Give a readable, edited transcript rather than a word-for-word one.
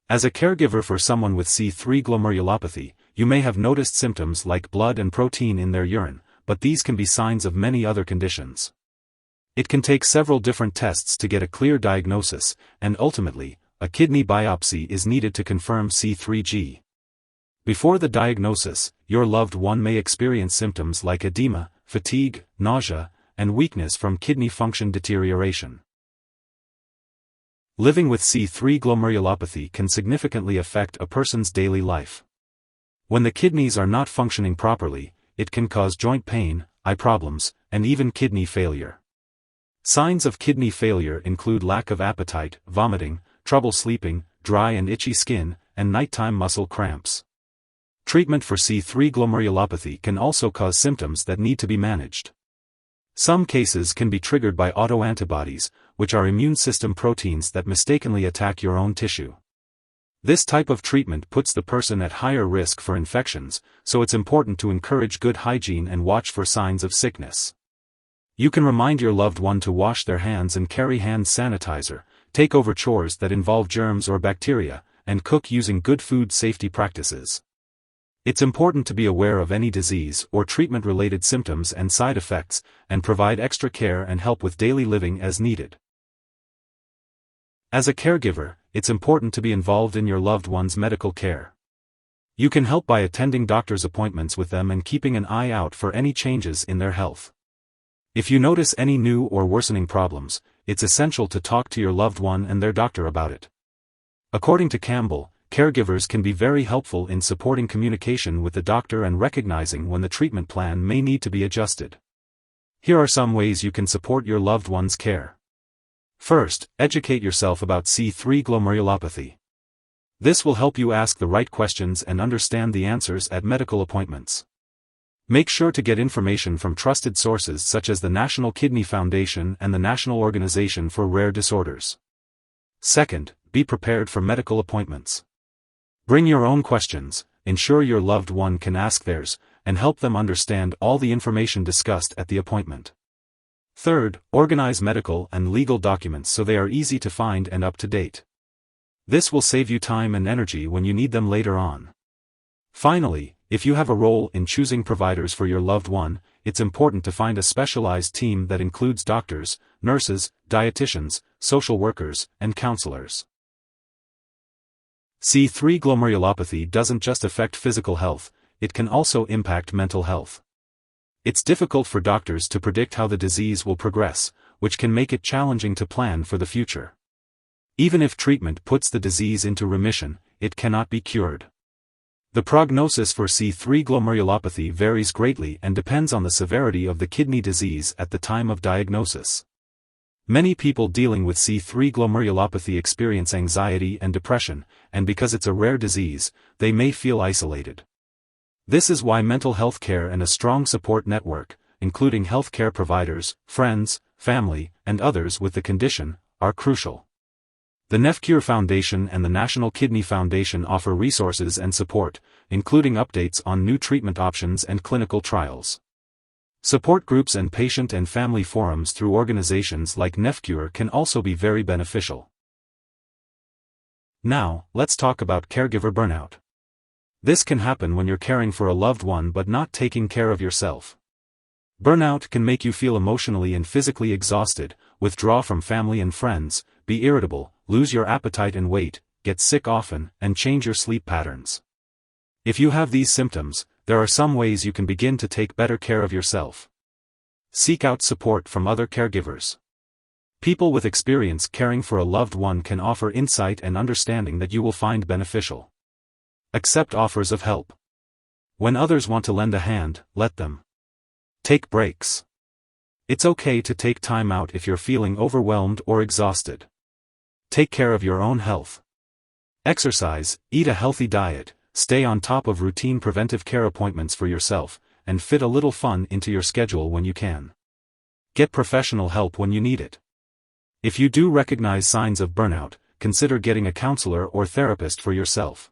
As a caregiver for someone with C3 glomerulopathy, you may have noticed symptoms like blood and protein in their urine, but these can be signs of many other conditions. It can take several different tests to get a clear diagnosis, and ultimately, a kidney biopsy is needed to confirm C3G. Before the diagnosis, your loved one may experience symptoms like edema, fatigue, nausea, and weakness from kidney function deterioration. Living with C3 glomerulopathy can significantly affect a person's daily life. When the kidneys are not functioning properly, it can cause joint pain, eye problems, and even kidney failure. Signs of kidney failure include lack of appetite, vomiting, trouble sleeping, dry and itchy skin, and nighttime muscle cramps. Treatment for C3 glomerulopathy can also cause symptoms that need to be managed. Some cases can be triggered by autoantibodies, which are immune system proteins that mistakenly attack your own tissue. This type of treatment puts the person at higher risk for infections, so it's important to encourage good hygiene and watch for signs of sickness. You can remind your loved one to wash their hands and carry hand sanitizer, take over chores that involve germs or bacteria, and cook using good food safety practices. It's important to be aware of any disease or treatment-related symptoms and side effects, and provide extra care and help with daily living as needed. As a caregiver, it's important to be involved in your loved one's medical care. You can help by attending doctor's appointments with them and keeping an eye out for any changes in their health. If you notice any new or worsening problems, it's essential to talk to your loved one and their doctor about it. According to Campbell, caregivers can be very helpful in supporting communication with the doctor and recognizing when the treatment plan may need to be adjusted. Here are some ways you can support your loved one's care. First, educate yourself about C3 glomerulopathy. This will help you ask the right questions and understand the answers at medical appointments. Make sure to get information from trusted sources such as the National Kidney Foundation and the National Organization for Rare Disorders. Second, be prepared for medical appointments. Bring your own questions, ensure your loved one can ask theirs, and help them understand all the information discussed at the appointment. Third, organize medical and legal documents so they are easy to find and up to date. This will save you time and energy when you need them later on. Finally, if you have a role in choosing providers for your loved one, it's important to find a specialized team that includes doctors, nurses, dietitians, social workers, and counselors. C3 glomerulopathy doesn't just affect physical health, it can also impact mental health. It's difficult for doctors to predict how the disease will progress, which can make it challenging to plan for the future. Even if treatment puts the disease into remission, it cannot be cured. The prognosis for C3 glomerulopathy varies greatly and depends on the severity of the kidney disease at the time of diagnosis. Many people dealing with C3 glomerulopathy experience anxiety and depression, and because it's a rare disease, they may feel isolated. This is why mental health care and a strong support network, including healthcare providers, friends, family, and others with the condition, are crucial. The NephCure Foundation and the National Kidney Foundation offer resources and support, including updates on new treatment options and clinical trials. Support groups and patient and family forums through organizations like NephCure can also be very beneficial. Now, let's talk about caregiver burnout. This can happen when you're caring for a loved one but not taking care of yourself. Burnout can make you feel emotionally and physically exhausted, withdraw from family and friends, be irritable, lose your appetite and weight, get sick often, and change your sleep patterns. If you have these symptoms, there are some ways you can begin to take better care of yourself. Seek out support from other caregivers. People with experience caring for a loved one can offer insight and understanding that you will find beneficial. Accept offers of help. When others want to lend a hand, let them. Take breaks. It's okay to take time out if you're feeling overwhelmed or exhausted. Take care of your own health. Exercise, eat a healthy diet, stay on top of routine preventive care appointments for yourself, and fit a little fun into your schedule when you can. Get professional help when you need it. If you do recognize signs of burnout, consider getting a counselor or therapist for yourself.